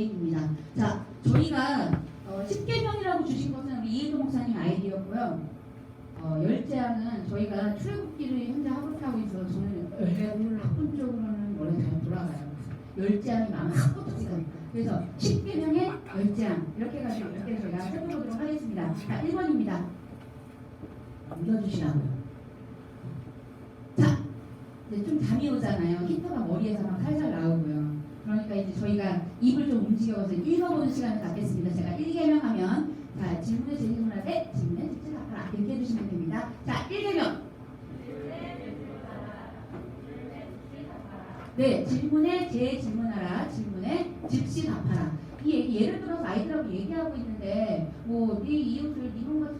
계획입니다. 자, 저희가 10개명이라고 주신 것은 우리 이혜도 목사님 아이디어고요. 열재앙은 저희가 출애굽기를 현재 하고 있어서 저는 학문적으로는 원래 잘 돌아가요. 열재앙이 마음에 쏙 꽂히거든요. 그래서 10개명의 열재앙 이렇게 해가지고 이렇게 저희가 해보도록 하겠습니다. 자, 1번입니다. 옮겨주시라고요. 자, 이제 좀 잠이 오잖아요. 힌트가 머리에서 막 살살 나오고요. 그러니까 이제 저희가 입을 좀 움직여서 읽어보는 시간을 갖겠습니다. 제가 1개명 하면 자, 질문에 제 질문할 때 질문에 직접 답하라 이렇게 해주시면 됩니다. 자, 1개명. 네, 질문에 제 질문하라. 질문에 즉시 답하라. 이 얘기 예를 들어서 아이들하고 얘기하고 있는데 뭐 네 이웃을 네 몸같이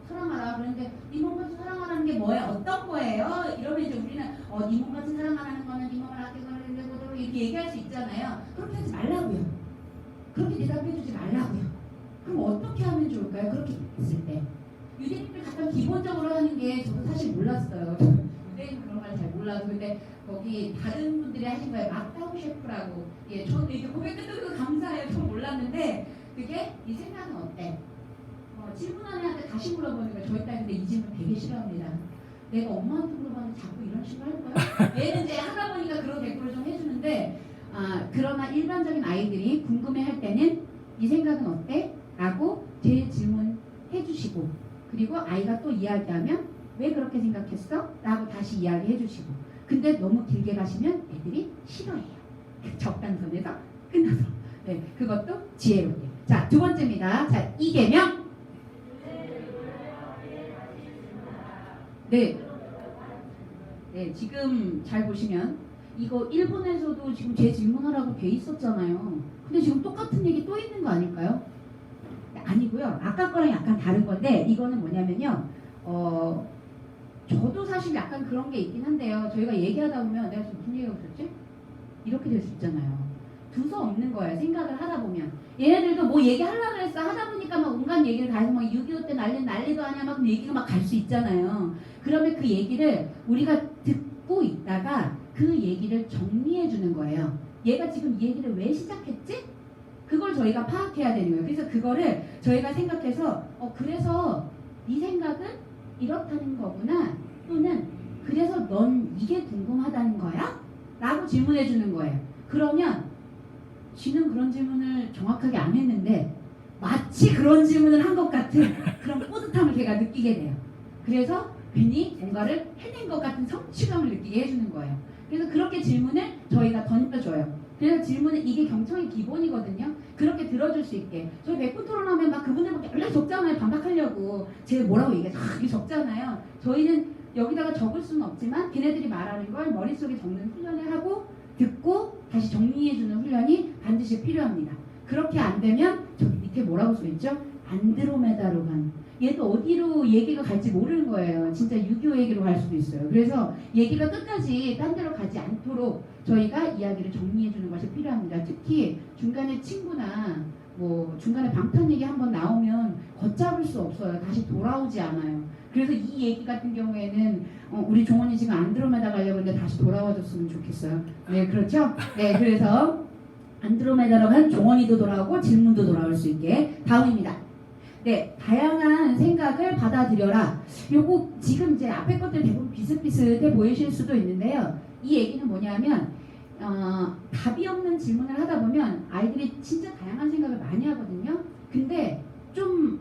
사랑하라. 그런데 네 몸같이 사랑하라는 게 뭐예요? 어떤 거예요? 이러면 이제 우리는 네 몸같이 사랑하라는 거는 네 몸을 아끼거나 이렇게 얘기할 수 있잖아요. 그렇게 하지 말라고요. 그렇게 대답해주지 말라고요. 그럼 어떻게 하면 좋을까요? 그렇게 했을 때 유대인들 가장 기본적으로 하는 게 저도 사실 몰랐어요. 유대인 그런 걸 잘 몰라서 근데 거기 다른 분들이 하신 거예요. 마타우 셰프라고. 예, 저는 이게 고백 끝내고 감사해요. 저 몰랐는데 그게 이 생각은 어때? 질문하는 애한테 다시 물어보는 거예요. 저희 딸 근데 이 질문 되게 싫어합니다. 내가 엄마한테 물어봤는데 자꾸 이런 식으로 할 거야? 얘는 이제 하다 보니까 그런 댓글을 좀 해주는데 그러나 일반적인 아이들이 궁금해할 때는 이 생각은 어때? 라고 재질문해 주시고 그리고 아이가 또 이야기하면 왜 그렇게 생각했어? 라고 다시 이야기해 주시고 근데 너무 길게 가시면 애들이 싫어해요. 적당선에서 끝나서 네, 그것도 지혜롭게. 자, 두 번째입니다. 자, 이계명. 네. 네, 지금 잘 보시면 이거 일본에서도 지금 제 질문하라고 돼 있었잖아요. 근데 지금 똑같은 얘기 또 있는 거 아닐까요? 아니고요. 아까 거랑 약간 다른 건데 이거는 뭐냐면요. 저도 사실 약간 그런 게 있긴 한데요. 저희가 얘기하다 보면 내가 지금 무슨 얘기하고 있었지? 이렇게 될 수 있잖아요. 두서 없는 거예요. 생각을 하다 보면. 얘네들도 뭐 얘기하려고 했어. 하다 보니까 막 온갖 얘기를 다 해서 막 6.25 때 난리도 아니야. 막 얘기가 막 갈 수 있잖아요. 그러면 그 얘기를 우리가 듣고 있다가 그 얘기를 정리해 주는 거예요. 얘가 지금 이 얘기를 왜 시작했지? 그걸 저희가 파악해야 되는 거예요. 그래서 그거를 저희가 생각해서 그래서 네 생각은 이렇다는 거구나. 또는 그래서 넌 이게 궁금하다는 거야? 라고 질문해 주는 거예요. 그러면 쥐는 그런 질문을 정확하게 안 했는데 마치 그런 질문을 한 것 같은 그런 뿌듯함을 걔가 느끼게 돼요. 그래서 괜히 뭔가를 해낸 것 같은 성취감을 느끼게 해주는 거예요. 그래서 그렇게 질문을 저희가 던져줘요. 그래서 질문은 이게 경청의 기본이거든요. 그렇게 들어줄 수 있게. 저희 백분 토론하면 막 그분들 막 연락 적잖아요. 반박하려고. 제가 뭐라고 얘기하죠? 이게 적잖아요. 저희는 여기다가 적을 수는 없지만 걔네들이 말하는 걸 머릿속에 적는 훈련을 하고 듣고 다시 정리해주는 훈련이 반드시 필요합니다. 그렇게 안 되면 저기 밑에 뭐라고 써있죠? 안드로메다로 간. 얘도 어디로 얘기가 갈지 모르는 거예요. 진짜 6.25 얘기로 갈 수도 있어요. 그래서 얘기가 끝까지 딴 데로 가지 않도록 저희가 이야기를 정리해주는 것이 필요합니다. 특히 중간에 친구나 뭐 중간에 방탄 얘기 한번 나오면 걷잡을 수 없어요. 다시 돌아오지 않아요. 그래서 이 얘기 같은 경우에는 우리 종원이 지금 안드로메다 가려고 했는데 다시 돌아와줬으면 좋겠어요. 네, 그렇죠? 네, 그래서 안드로메다로 간 종원이도 돌아오고 질문도 돌아올 수 있게. 다음입니다. 네, 다양한 생각을 받아들여라. 요거 지금 이제 앞에 것들 대부분 비슷비슷해 보이실 수도 있는데요. 이 얘기는 뭐냐면 답이 없는 질문을 하다 보면 아이들이 진짜 다양한 생각을 많이 하거든요. 근데 좀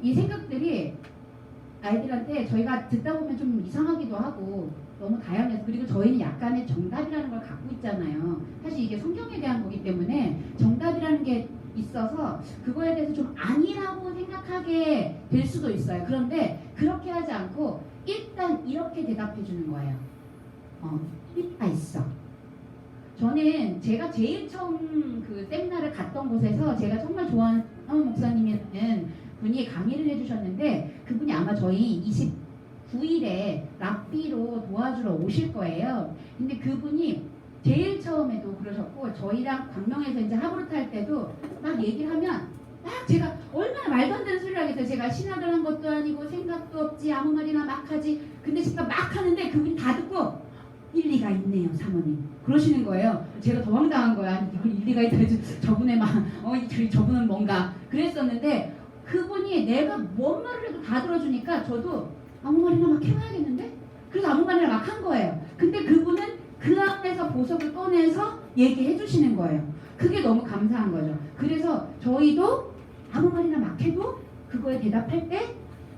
이 생각들이 아이들한테 저희가 듣다 보면 좀 이상하기도 하고 너무 다양해서 그리고 저희는 약간의 정답이라는 걸 갖고 있잖아요. 사실 이게 성경에 대한 거기 때문에 정답이라는 게 있어서 그거에 대해서 좀 아니라고 생각하게 될 수도 있어요. 그런데 그렇게 하지 않고 일단 이렇게 대답해 주는 거예요. 의미가 있어. 저는 제가 제일 처음 그 세미나를 갔던 곳에서 제가 정말 좋아하는 목사님이라는 분이 강의를 해주셨는데 그분이 아마 저희 29일에 랍비로 도와주러 오실 거예요. 근데 그분이 제일 처음에도 그러셨고 저희랑 광명에서 이제 하브루트 할 때도 막 얘기를 하면 막 제가 얼마나 말도 안 되는 소리를 하겠어요. 제가 신학을 한 것도 아니고 생각도 없지 아무 말이나 막 하지. 근데 제가 막 하는데 그분이 다 듣고 일리가 있네요 사모님. 그러시는 거예요. 제가 더 황당한 거야. 아니, 이걸 일리가 있다 해서 저분의 저분은 뭔가 그랬었는데 그분이 내가 뭔 말을 해도 다 들어주니까 저도 아무 말이나 막 해봐야겠는데? 그래서 아무 말이나 막 한 거예요. 근데 그분은 그 안에서 보석을 꺼내서 얘기해 주시는 거예요. 그게 너무 감사한 거죠. 그래서 저희도 아무 말이나 막 해도 그거에 대답할 때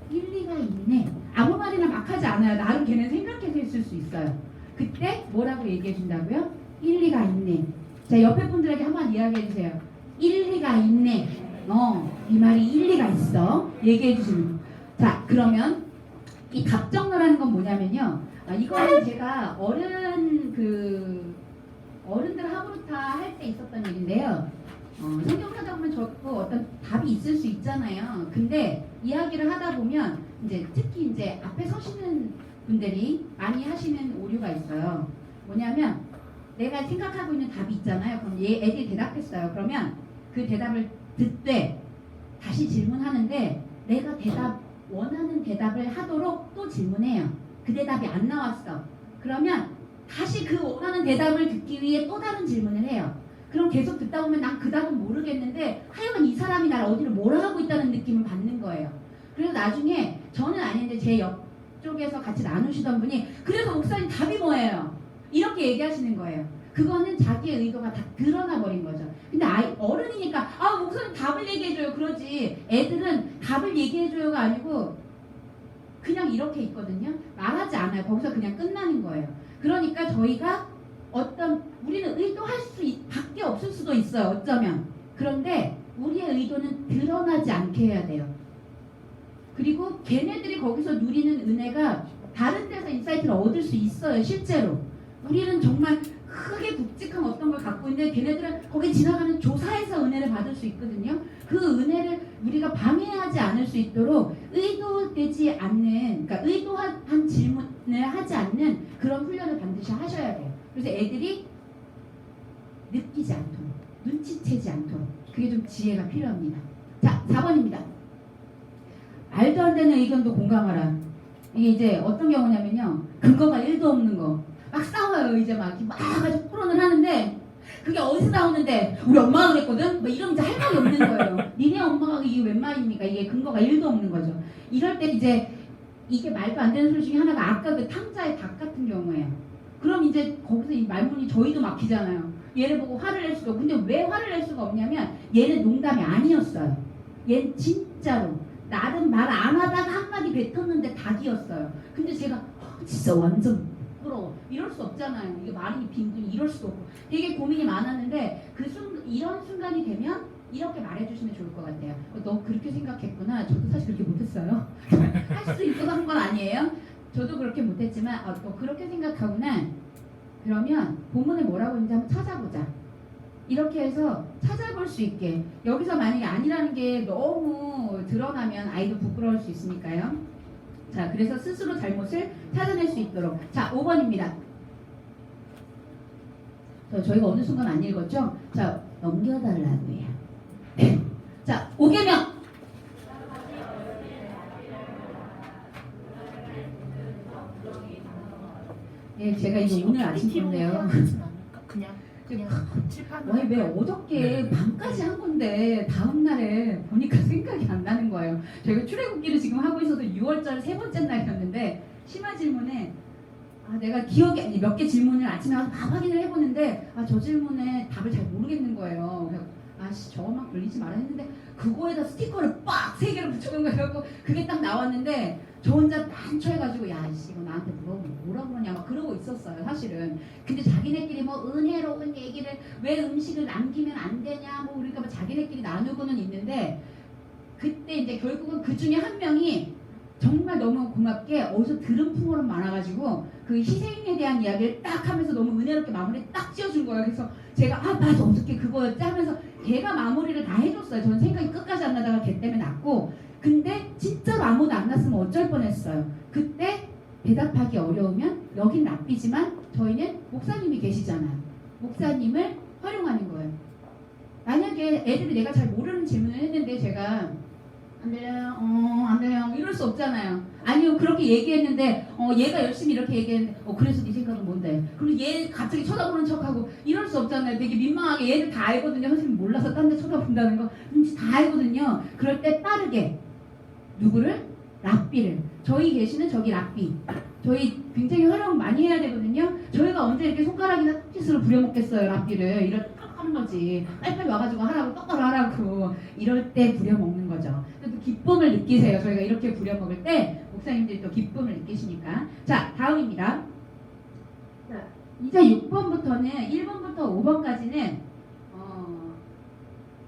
일리가 있네. 아무 말이나 막 하지 않아요. 나름 걔는 생각해서 했을 수 있어요. 그때 뭐라고 얘기해 준다고요? 일리가 있네. 자, 옆에 분들에게 한번 이야기해 주세요. 일리가 있네. 이 말이 일리가 있어. 얘기해 주시는 거. 자, 그러면 이 답정너라는 건 뭐냐면요. 이거는 제가 어른들 하부르타 할 때 있었던 일인데요. 성경 하다 보면 저도 어떤 답이 있을 수 있잖아요. 근데 이야기를 하다 보면 이제 특히 이제 앞에 서시는 분들이 많이 하시는 오류가 있어요. 뭐냐면 내가 생각하고 있는 답이 있잖아요. 그럼 애들이 대답했어요. 그러면 그 대답을 듣되 다시 질문하는데 내가 원하는 대답을 하도록 또 질문해요. 그 대답이 안 나왔어. 그러면 다시 그 원하는 대답을 듣기 위해 또 다른 질문을 해요. 그럼 계속 듣다 보면 난 그 답은 모르겠는데 하여간 이 사람이 날 어디를 뭐라 하고 있다는 느낌을 받는 거예요. 그래서 나중에 저는 아닌데 제 옆쪽에서 같이 나누시던 분이 그래서 목사님 답이 뭐예요? 이렇게 얘기하시는 거예요. 그거는 자기의 의도가 다 드러나 버린 거죠. 근데 어른이니까 목사님 답을 얘기해줘요 그러지. 애들은 답을 얘기해줘요가 아니고 그냥 이렇게 있거든요. 말하지 않아요. 거기서 그냥 끝나는 거예요. 그러니까 저희가 우리는 의도할 밖에 없을 수도 있어요. 어쩌면. 그런데 우리의 의도는 드러나지 않게 해야 돼요. 그리고 걔네들이 거기서 누리는 은혜가 다른 데서 인사이트를 얻을 수 있어요. 실제로. 우리는 정말 크게 굵직한 어떤 걸 갖고 있는데 걔네들은 거기 지나가는 조사에서 은혜를 받을 수 있거든요. 그 은혜를 우리가 방해하지 않을 수 있도록 의도되지 않는, 그러니까 의도한 질문을 하지 않는 그런 훈련을 반드시 하셔야 돼요. 그래서 애들이 느끼지 않도록, 눈치채지 않도록 그게 좀 지혜가 필요합니다. 자, 4번입니다. 말도 안 되는 의견도 공감하라. 이게 이제 어떤 경우냐면요. 근거가 1도 없는 거. 막 싸워요. 이제 막 가지고 토론을 하는데 그게 어디서 나오는데 우리 엄마가 그랬거든? 막 이러면 이제 할 말이 없는 거예요. 니네 엄마가 이게 웬 말입니까? 이게 근거가 1도 없는 거죠. 이럴 때 이제 이게 말도 안 되는 소리 중에 하나가 아까 그 탕자의 닭 같은 경우예요. 그럼 이제 거기서 이 말문이 저희도 막히잖아요. 얘를 보고 화를 낼 수가 없고. 근데 왜 화를 낼 수가 없냐면 얘는 농담이 아니었어요. 얘는 진짜로 나름 말 안 하다가 한마디 뱉었는데 닭이었어요. 근데 제가 진짜 완전 부끄러워. 이럴 수 없잖아요. 이게 말이 빈둥이 이럴 수도 없고. 되게 고민이 많았는데 이런 순간이 되면 이렇게 말해주시면 좋을 것 같아요. 너 그렇게 생각했구나. 저도 사실 그렇게 못했어요. 할 수 있어서 한 건 아니에요. 저도 그렇게 못했지만 너 그렇게 생각하구나. 그러면 본문에 뭐라고 있는지 한번 찾아보자. 이렇게 해서 찾아볼 수 있게. 여기서 만약에 아니라는 게 너무 드러나면 아이도 부끄러울 수 있으니까요. 자, 그래서 스스로 잘못을 찾아낼 수 있도록. 자, 5번입니다. 저희가 어느 순간 안 읽었죠? 자, 넘겨달라고 해요. 자, 5계명. 예, 제가 이거 오늘 아침 건데요. 그냥 와, 왜 어저께 밤까지 한 건데 다음날에 보니까 생각이 안 나는 거예요. 저희가 출애굽기를 지금 하고 있어서 6월절 세 번째 날이었는데 심화 질문에 내가 기억이 몇 개 질문을 아침에 와서 다 확인을 해보는데 저 질문에 답을 잘 모르겠는 거예요. 저것만 걸리지 마라 했는데 그거에다 스티커를 빡 3개를 붙여놓은 거예요. 그게 딱 나왔는데 저 혼자 난처해가지고 이거 나한테 물어보면 뭐라 그러냐 막 그러고 있었어요 사실은. 근데 자기네끼리 뭐 은혜로운 얘기를 왜 음식을 남기면 안 되냐 뭐 그러니까 자기네끼리 나누고는 있는데 그때 이제 결국은 그 중에 한 명이 정말 너무 고맙게 어디서 들은 풍어는 많아가지고 그 희생에 대한 이야기를 딱 하면서 너무 은혜롭게 마무리 딱 지어준 거예요. 그래서 제가 맞아 어저께 그거였지 하면서 걔가 마무리를 다 해줬어요. 저는 생각이 끝까지 안 나다가 걔 때문에 났고, 근데 진짜로 아무도 안 났으면 어쩔 뻔했어요. 그때 대답하기 어려우면 여긴 납비지만 저희는 목사님이 계시잖아요. 목사님을 활용하는 거예요. 만약에 애들이 내가 잘 모르는 질문을 했는데 제가 안 들려요, 안 들려요 이럴 수 없잖아요. 아니요 그렇게 얘기했는데 얘가 열심히 이렇게 얘기했는데 그래서 네 생각은 뭔데? 그럼 얘 갑자기 쳐다보는 척하고 이럴 수 없잖아요. 되게 민망하게 얘들 다 알거든요. 선생님 몰라서 딴 데 쳐다본다는 거 눈치 다 알거든요. 그럴 때 빠르게 누구를? 랍비를. 저희 계시는 저기 랍비. 저희 굉장히 활용 많이 해야 되거든요. 저희가 언제 이렇게 손가락이나 손짓으로 부려먹겠어요. 랍비를 이렇게 하는 거지. 빨리빨리 와가지고 하라고 똑바로 하라고 이럴 때 부려먹는 거죠. 또 기쁨을 느끼세요. 저희가 이렇게 부려먹을 때 목사님들이 또 기쁨을 느끼시니까. 자 다음입니다. 자 이제 6번부터는 1번부터 5번까지는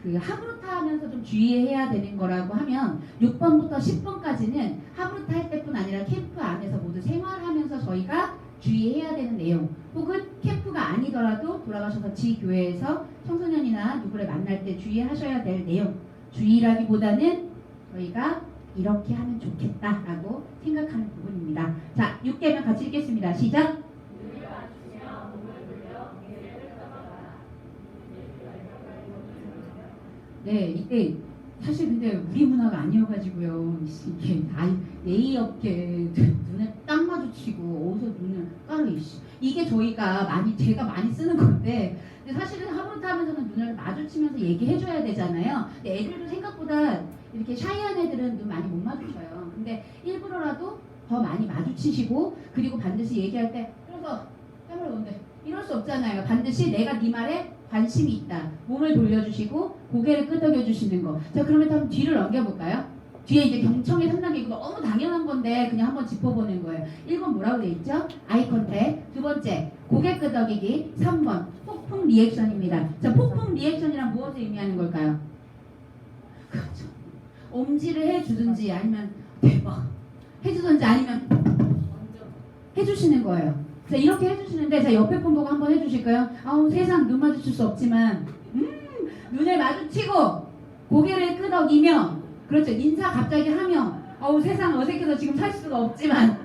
그 하브루타 하면서 좀 주의해야 되는 거라고 하면 6번부터 10번까지는 하브루타 할 때뿐 아니라 캠프 안에서 모두 생활하면서 저희가 주의해야 되는 내용 혹은 캠프가 아니더라도 돌아가셔서 지교회에서 청소년이나 누구를 만날 때 주의하셔야 될 내용 주의라기보다는 저희가 이렇게 하면 좋겠다라고 생각하는 부분입니다. 자 6개면 같이 읽겠습니다. 시작! 네, 이때 사실 근데 우리 문화가 아니어가지고요. 이게 예의 없게 눈에 딱 마주치고 어디서 눈을 까르 이게 제가 많이 쓰는 건데 근데 사실은 하브루타 하면서는 눈을 마주치면서 얘기해줘야 되잖아요. 근데 애들도 생각보다 이렇게 샤이한 애들은 눈 많이 못 마주쳐요. 근데 일부러라도 더 많이 마주치시고 그리고 반드시 얘기할 때 그래서 해보려 온대 이럴 수 없잖아요. 반드시 내가 네 말에 관심이 있다. 몸을 돌려주시고 고개를 끄덕여 주시는 거. 자 그러면 한번 뒤를 넘겨볼까요? 뒤에 이제 경청의 3단계고 너무 당연한 건데 그냥 한번 짚어보는 거예요. 1번 뭐라고 돼 있죠? 아이 컨택. 두 번째 고개 끄덕이기. 3번 폭풍 리액션입니다. 자 폭풍 리액션이란 무엇을 의미하는 걸까요? 그렇죠. 엄지를 해주든지 아니면 대박 해주든지 아니면 해주시는 거예요. 자 이렇게 해주시는데 자 옆에 분 보고 한번 해주실까요? 아우 세상 눈 마주칠 수 없지만 눈을 마주치고 고개를 끄덕이며 그렇죠 인사 갑자기 하며 아우 세상 어색해서 지금 살 수가 없지만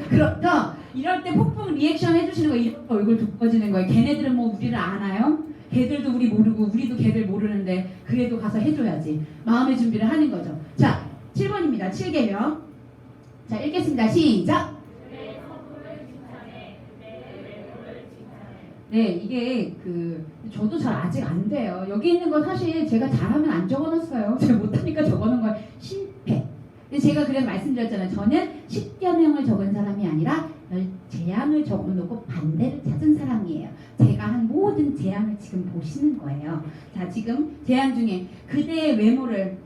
그렇죠 이럴 때 폭풍 리액션 해주시는 거 이렇게 얼굴 두꺼워지는 거예요. 걔네들은 뭐 우리를 아나요? 걔들도 우리 모르고 우리도 걔들 모르는데 그래도 가서 해줘야지 마음의 준비를 하는 거죠. 자 7번입니다. 7개명 자 읽겠습니다. 시작! 네, 이게 저도 잘 아직 안 돼요. 여기 있는 거 사실 제가 잘하면 안 적어놨어요. 제가 못하니까 적어놓은 거예요. 실패. 근데 제가 그래서 말씀드렸잖아요. 저는 10개명을 적은 사람이 아니라 재앙을 적어놓고 반대를 찾은 사람이에요. 제가 한 모든 재앙을 지금 보시는 거예요. 자, 지금 재앙 중에 그대의 외모를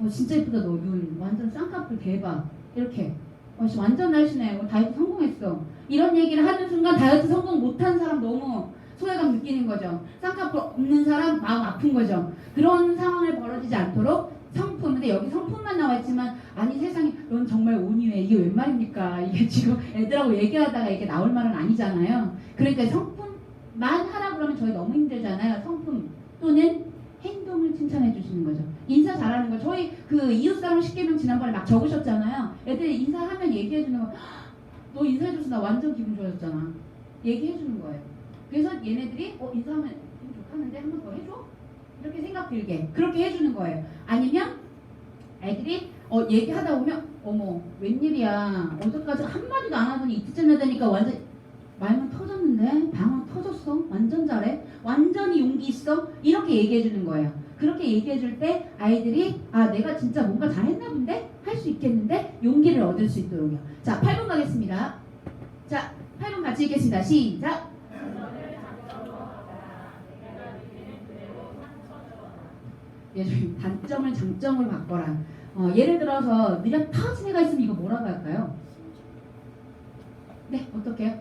진짜 예쁘다 너 눈 완전 쌍꺼풀 대박 이렇게 완전 날씬해. 다이어트 성공했어. 이런 얘기를 하는 순간 다이어트 성공 못한 사람 너무 소외감 느끼는 거죠. 쌍꺼풀 없는 사람 마음 아픈 거죠. 그런 상황을 벌어지지 않도록 성품, 근데 여기 성품만 나와있지만 아니 세상에 넌 정말 온유해. 이게 웬 말입니까? 이게 지금 애들하고 얘기하다가 이게 나올 말은 아니잖아요. 그러니까 성품만 하라 그러면 저희 너무 힘들잖아요. 성품 또는 행동을 칭찬해 주시는 거죠. 인사 잘하는 거. 저희 이웃사람 10개명 지난번에 막 적으셨잖아요. 애들이 인사하면 얘기해 주는 거. 너 인사해줘서 나 완전 기분 좋아졌잖아. 얘기해 주는 거예요. 그래서 얘네들이 인사하면 기분 좋다는데 한 번 더 해줘? 이렇게 생각 들게 그렇게 해주는 거예요. 아니면 애들이 얘기하다 보면 어머 웬일이야 어제까지 한마디도 안 하더니 이틀째 내다니까 완전 말만 터졌는데 방언 터졌어 완전 잘해 완전히 용기 있어 이렇게 얘기해 주는 거예요. 그렇게 얘기해 줄 때 아이들이 내가 진짜 뭔가 잘했나 본데 할 수 있겠는데 용기를 얻을 수 있도록요. 자 8번 가겠습니다. 자 8번 같이 읽겠습니다. 시작. 단점을 장점으로 바꿔라. 예를 들어서 네가 터진 애가 있으면 이거 뭐라고 할까요? 네 어떡해요?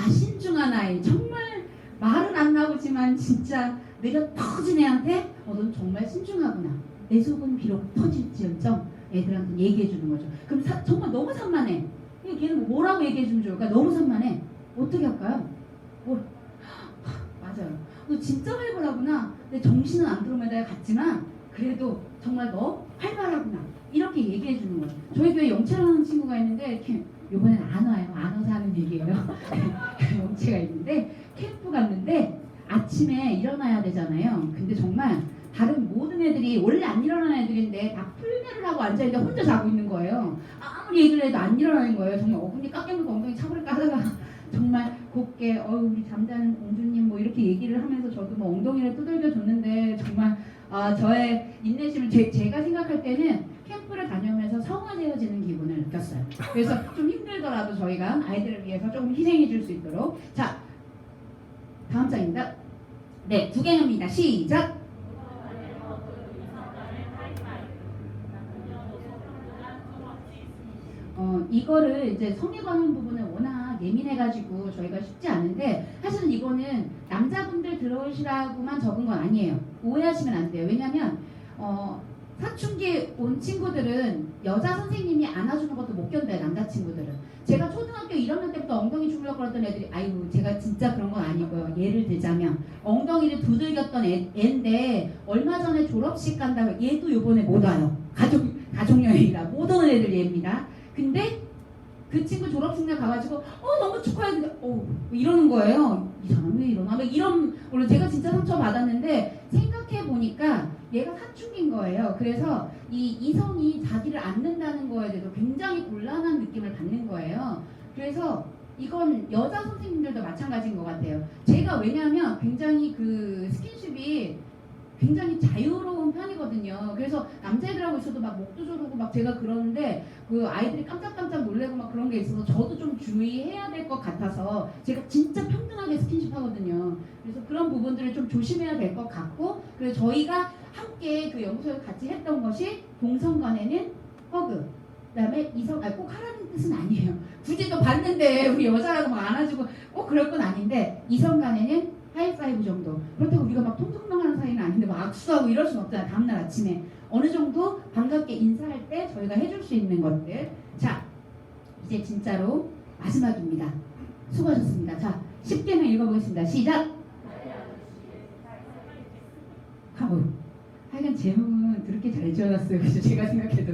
신중한 아이. 정말 말은 안 나오지만 진짜 내가 터진 애한테 넌 정말 신중하구나. 내 속은 비록 터질지언정 애들한테 얘기해 주는 거죠. 그럼 정말 너무 산만해. 걔는 뭐라고 얘기해 주면 좋을까? 너무 산만해. 어떻게 할까요? 맞아요. 너 진짜 활발하구나. 내 정신은 안드로메다에 갔지만 그래도 정말 너 활발하구나. 이렇게 얘기해 주는 거죠. 저희 교회 영채라는 친구가 있는데 이번엔 안 와요. 안 와서 하는 얘기예요. 영채가 있는데 캠프 갔는데 아침에 일어나야 되잖아요. 근데 정말 다른 모든 애들이 원래 안 일어나는 애들인데 다 풀매를 하고 앉아있는데 혼자 자고 있는 거예요. 아무리 얘기를 해도 안 일어나는 거예요. 정말 어금니 깎여서 엉덩이 차버릴까 하다가 정말 곱게 우리 잠자는 공주님 뭐 이렇게 얘기를 하면서 저도 뭐 엉덩이를 두들겨 줬는데 정말 저의 인내심을 제가 생각할 때는 캠프를 다녀오면서 성화되어지는 기분을 느꼈어요. 그래서 좀 힘들더라도 저희가 아이들을 위해서 조금 희생해 줄 수 있도록. 자, 다음 장입니다. 네, 구개념입니다. 시작! 이거를 이제 성에 관한 부분은 워낙 예민해가지고 저희가 쉽지 않은데 사실은 이거는 남자분들 들어오시라고만 적은 건 아니에요. 오해하시면 안 돼요. 왜냐면 사춘기 온 친구들은 여자 선생님이 안아주는 것도 못 견뎌요. 남자친구들은. 제가 초등학교 1학년 때부터 엉덩이 주물럭 거렸던 애들이 아이고 제가 진짜 그런 건 아니고요. 예를 들자면 엉덩이를 두들겼던 애인데 얼마 전에 졸업식 간다고 얘도 요번에 못 와요. 가족여행이라 못 오는 애들 얘입니다. 근데 그 친구 졸업식 날 가가지고 너무 축하해 이러는 거예요. 이 사람 왜 이러나? 이런 물론 제가 진짜 상처 받았는데 생각해 보니까 얘가 사춘기인 거예요. 그래서 이 이성이 자기를 안는다는 거에 대해서 굉장히 곤란한 느낌을 받는 거예요. 그래서 이건 여자 선생님들도 마찬가지인 것 같아요. 제가 왜냐하면 굉장히 그 스킨십이 굉장히 자유로운 편이거든요. 그래서 남자애들하고 있어도 막 목도 조르고 막 제가 그러는데 그 아이들이 깜짝깜짝 놀래고 막 그런 게 있어서 저도 좀 주의해야 될 것 같아서 제가 진짜 평등하게 스킨십 하거든요. 그래서 그런 부분들을 좀 조심해야 될 것 같고 그래서 저희가 함께 그 연구소에 같이 했던 것이 동성 간에는 허그 그다음에 이성 꼭 하라는 뜻은 아니에요. 굳이 또 봤는데 우리 여자라고 막 안아주고 꼭 그럴 건 아닌데 이성 간에는 하이파이브 정도. 그렇다고 우리가 막 통성명하는 사이는 아닌데 막 악수하고 이럴 순 없잖아요. 다음날 아침에 어느 정도 반갑게 인사할 때 저희가 해줄 수 있는 것들. 자, 이제 진짜로 마지막입니다. 수고하셨습니다. 자, 10개만 읽어보겠습니다. 시작! 하여간 제목은 그렇게 잘 지어놨어요. 그래서 제가 생각해도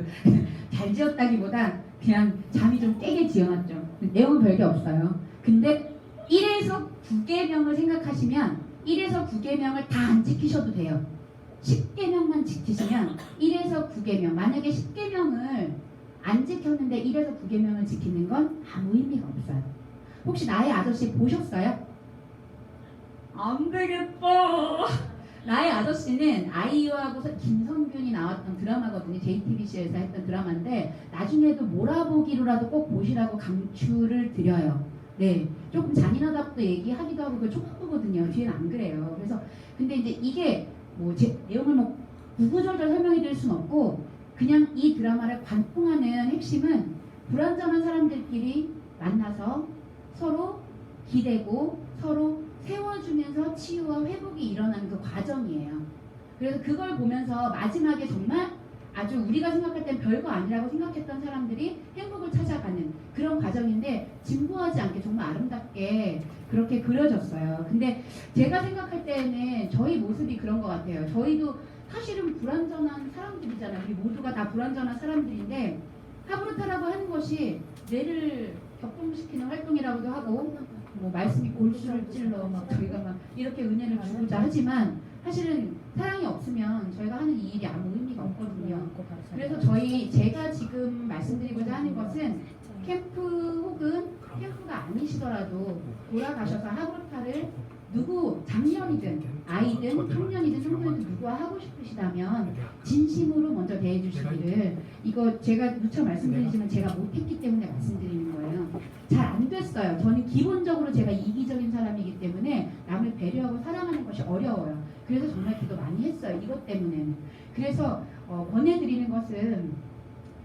잘 지었다기보다 그냥 잠이 좀 깨게 지어놨죠. 내용은 별게 없어요. 근데 1에서 9계명을 생각하시면 1에서 9계명을 다 안 지키셔도 돼요. 10계명만 지키시면 1에서 9계명 만약에 10계명을 안 지켰는데 1에서 9계명을 지키는 건 아무 의미가 없어요. 혹시 나의 아저씨 보셨어요? 안 되겠다. 나의 아저씨는 아이유하고 김성균이 나왔던 드라마거든요. JTBC에서 했던 드라마인데 나중에도 몰아보기로라도 꼭 보시라고 강추를 드려요. 네, 조금 잔인하다고 얘기하기도 하고 그 초반부거든요. 뒤에는 안 그래요. 그래서 근데 이제 이게 뭐 제 내용을 뭐 구구절절 설명해 드릴 수는 없고 그냥 이 드라마를 관통하는 핵심은 불완전한 사람들끼리 만나서 서로 기대고 서로 세워주면서 치유와 회복이 일어나는 그 과정이에요. 그래서 그걸 보면서 마지막에 정말 아주 우리가 생각할 땐 별거 아니라고 생각했던 사람들이 행복을 찾아가는 그런 과정인데 진부하지 않게 정말 아름답게 그렇게 그려졌어요. 근데 제가 생각할 때는 저희 모습이 그런 것 같아요. 저희도 사실은 불완전한 사람들이잖아요. 우리 모두가 다 불완전한 사람들인데 하브루타라고 하는 것이 뇌를 격동시키는 활동이라고도 하고 뭐 말씀이 골수를 찔러 막 저희가 막 이렇게 은혜를 주고자 하지만 사실은 사랑이 없으면 저희가 하는 이 일이 아무 의미가 없거든요. 그래서 제가 지금 말씀드리고자 하는 것은 캠프 혹은 캠프가 아니시더라도 돌아가셔서 하브루타를 누구 장년이든 아이든 청년이든 청소년이든 누구와 하고 싶으시다면 진심으로 먼저 대해주시기를 이거 제가 누차 말씀드리지만 제가 못했기 때문에 말씀드리는 거예요. 잘 안 됐어요. 저는 기본적으로 제가 이기적인 사람이기 때문에 남을 배려하고 사랑하는 것이 어려워요. 그래서 정말 기도 많이 했어요. 이것 때문에는. 그래서 권해드리는 것은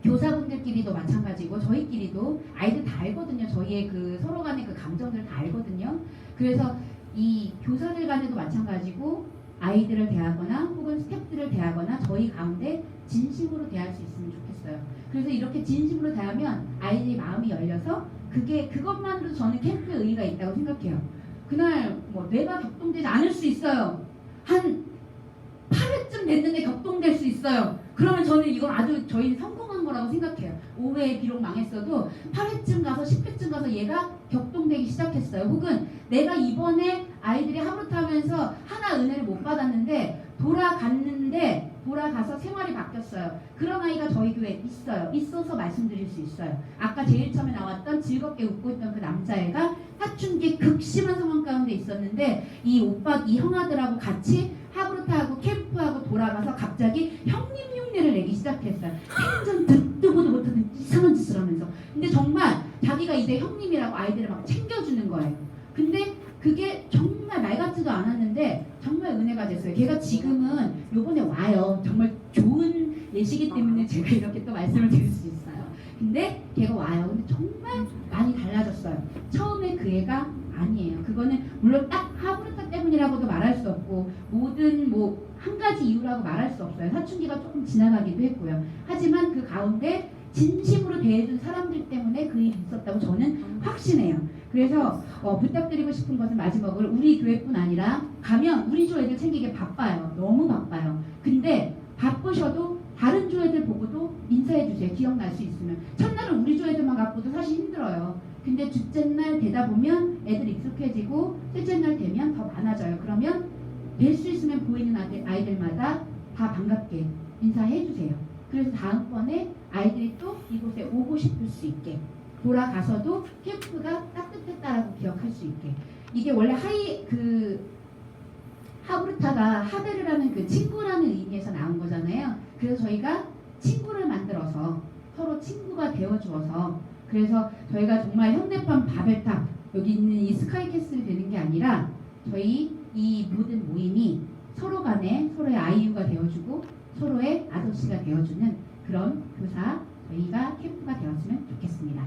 교사분들끼리도 마찬가지고 저희끼리도 아이들 다 알거든요. 저희의 그 서로 간의 그 감정들을 다 알거든요. 그래서 이 교사들 간에도 마찬가지고 아이들을 대하거나 혹은 스태프들을 대하거나 저희 가운데 진심으로 대할 수 있으면 좋겠어요. 그래서 이렇게 진심으로 대하면 아이들이 마음이 열려서 그것만으로도 저는 캠프의 의의가 있다고 생각해요. 그날 뭐 뇌가 격동되지 않을 수 있어요. 한 8회쯤 됐는데 격동될 수 있어요. 그러면 저는 이건 아주 저희는 성공한 하는 거라고 생각해요. 5회 비록 망했어도 8회쯤 가서 10회쯤 가서 얘가 격동되기 시작했어요. 혹은 내가 이번에 아이들이 하브루트 하면서 하나 은혜를 못 받았는데 돌아가서 생활이 바뀌었어요. 그런 아이가 저희 교회에 있어요. 있어서 말씀드릴 수 있어요. 아까 제일 처음에 나왔던 즐겁게 웃고 있던 그 남자애가 사춘기 극심한 상황 가운데 있었는데 이 오빠, 이 형아들하고 같이 하브루트하고 캠프하고 돌아가서 갑자기 형님 흉내를 내기 시작했어요. 생전 듣도 보도 못하는 이상한 짓을 하면서. 근데 정말 자기가 이제 형님이라고 아이들을 막 챙겨주는 거예요. 근데 그게 정말 말 같지도 않았는데 정말 은혜가 됐어요. 걔가 지금은 요번에 와요. 정말 좋은 예시기 때문에 제가 이렇게 또 말씀을 드릴 수 있어요. 근데 걔가 와요. 근데 정말 많이 달라졌어요. 처음에 그 애가 아니에요. 그거는 물론 딱 하브루타 때문이라고도 말할 수 없고 모든 뭐 한 가지 이유라고 말할 수 없어요. 사춘기가 조금 지나가기도 했고요. 하지만 그 가운데 진심으로 대해준 사람들 때문에 그 일이 있었다고 저는 확신해요. 그래서 부탁드리고 싶은 것은 마지막으로 우리 교회뿐 아니라 가면 우리 조 애들 챙기기 바빠요. 너무 바빠요. 근데 바쁘셔도 다른 조 애들 보고도 인사해 주세요. 기억날 수 있으면. 첫날은 우리 조 애들만 갖고도 사실 힘들어요. 근데 둘째 날 되다 보면 애들 익숙해지고 셋째 날 되면 더 많아져요. 그러면 뵐 수 있으면 보이는 아이들마다 다 반갑게 인사해 주세요. 그래서 다음번에 아이들이 또 이곳에 오고 싶을 수 있게 돌아가서도 캠프가 따뜻했다라고 기억할 수 있게. 이게 원래 하브루타가 하베르라는 그 친구라는 의미에서 나온 거잖아요. 그래서 저희가 친구를 만들어서 서로 친구가 되어 주어서 그래서 저희가 정말 현대판 바벨탑 여기 있는 이 스카이캐슬이 되는 게 아니라 저희 이 모든 모임이 서로 간에 서로의 아이유가 되어주고 서로의 아저씨가 되어주는 그런 교사 저희가 캠프가 되었으면 좋겠습니다.